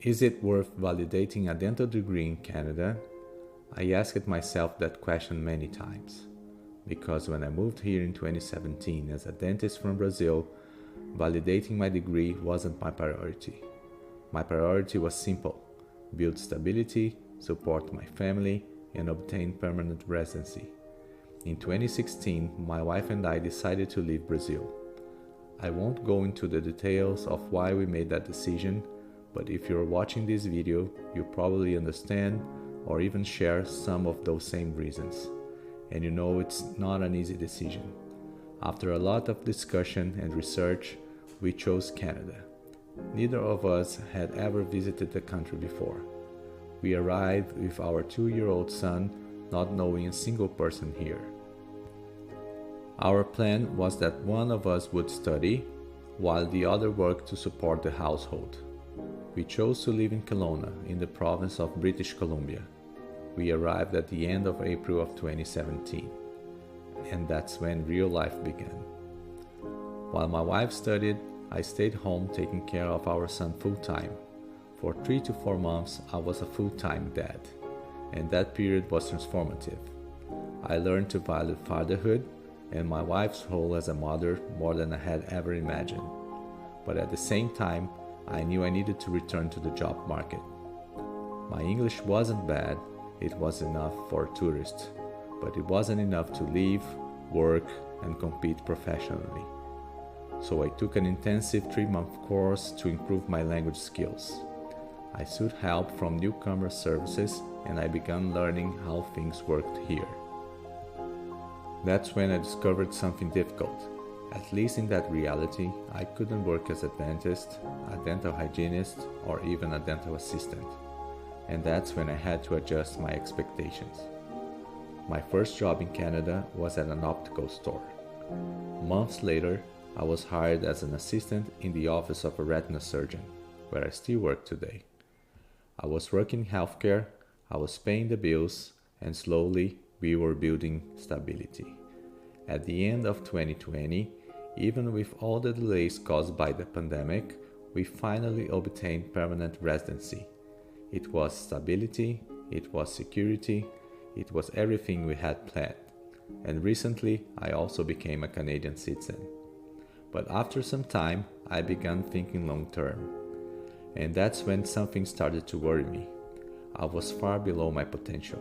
Is it worth validating a dental degree in Canada? I asked myself that question many times, because when I moved here in 2017 as a dentist from Brazil, validating my degree wasn't my priority. My priority was simple: build stability, support my family, and obtain permanent residency. In 2016, my wife and I decided to leave Brazil. I won't go into the details of why we made that decision, but if you're watching this video, you probably understand or even share some of those same reasons. And you know it's not an easy decision. After a lot of discussion and research, we chose Canada. Neither of us had ever visited the country before. We arrived with our 2-year-old son, not knowing a single person here. Our plan was that one of us would study, while the other worked to support the household. We chose to live in Kelowna, in the province of British Columbia. We arrived at the end of April of 2017, and that's when real life began. While my wife studied, I stayed home taking care of our son full-time. For 3 to 4 months, I was a full-time dad, and that period was transformative. I learned to value fatherhood and my wife's role as a mother more than I had ever imagined. But at the same time, I knew I needed to return to the job market. My English wasn't bad, it was enough for a tourist, but it wasn't enough to live, work, and compete professionally. So I took an intensive 3-month course to improve my language skills. I sought help from newcomer services and I began learning how things worked here. That's when I discovered something difficult. At least in that reality, I couldn't work as a dentist, a dental hygienist, or even a dental assistant. And that's when I had to adjust my expectations. My first job in Canada was at an optical store. Months later, I was hired as an assistant in the office of a retina surgeon, where I still work today. I was working in healthcare, I was paying the bills, and slowly we were building stability. At the end of 2020, even with all the delays caused by the pandemic, we finally obtained permanent residency. It was stability, it was security, it was everything we had planned. And recently, I also became a Canadian citizen. But after some time, I began thinking long term. And that's when something started to worry me. I was far below my potential.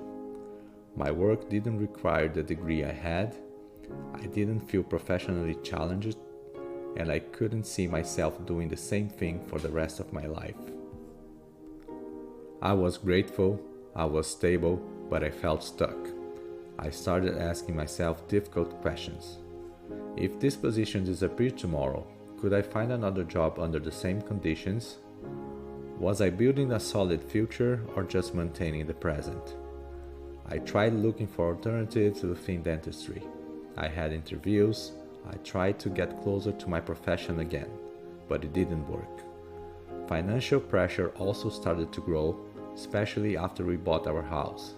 My work didn't require the degree I had, I didn't feel professionally challenged, and I couldn't see myself doing the same thing for the rest of my life. I was grateful, I was stable, but I felt stuck. I started asking myself difficult questions. If this position disappeared tomorrow, could I find another job under the same conditions? Was I building a solid future or just maintaining the present? I tried looking for alternatives within dentistry. I had interviews, I tried to get closer to my profession again, but it didn't work. Financial pressure also started to grow, especially after we bought our house.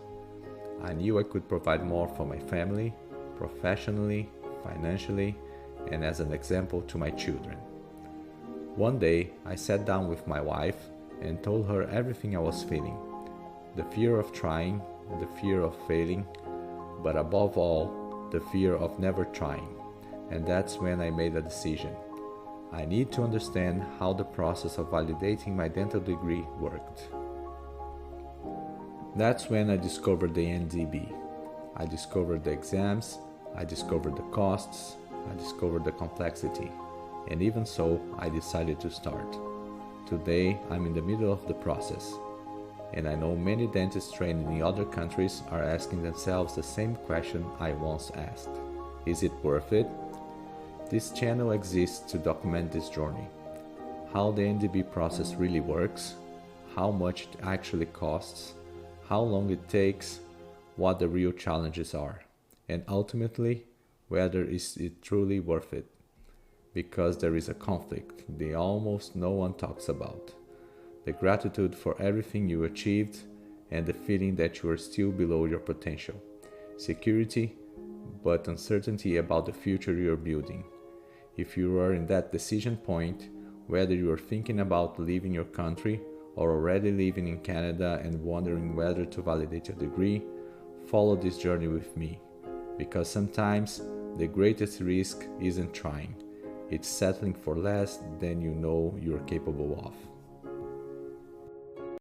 I knew I could provide more for my family, professionally, financially, and as an example to my children. One day, I sat down with my wife and told her everything I was feeling. The fear of trying, the fear of failing, but above all, the fear of never trying. And that's when I made a decision. I need to understand how the process of validating my dental degree worked. That's when I discovered the NDEB. I discovered the exams, I discovered the costs, I discovered the complexity. And even so, I decided to start. Today, I'm in the middle of the process. And I know many dentists trained in other countries are asking themselves the same question I once asked. Is it worth it? This channel exists to document this journey. How the NDEB process really works, how much it actually costs, how long it takes, what the real challenges are, and ultimately, whether is it truly worth it. Because there is a conflict that almost no one talks about. The gratitude for everything you achieved and the feeling that you are still below your potential. Security, but uncertainty about the future you are building. If you are in that decision point, whether you are thinking about leaving your country or already living in Canada and wondering whether to validate your degree, follow this journey with me, because sometimes the greatest risk isn't trying, it's settling for less than you know you're capable of.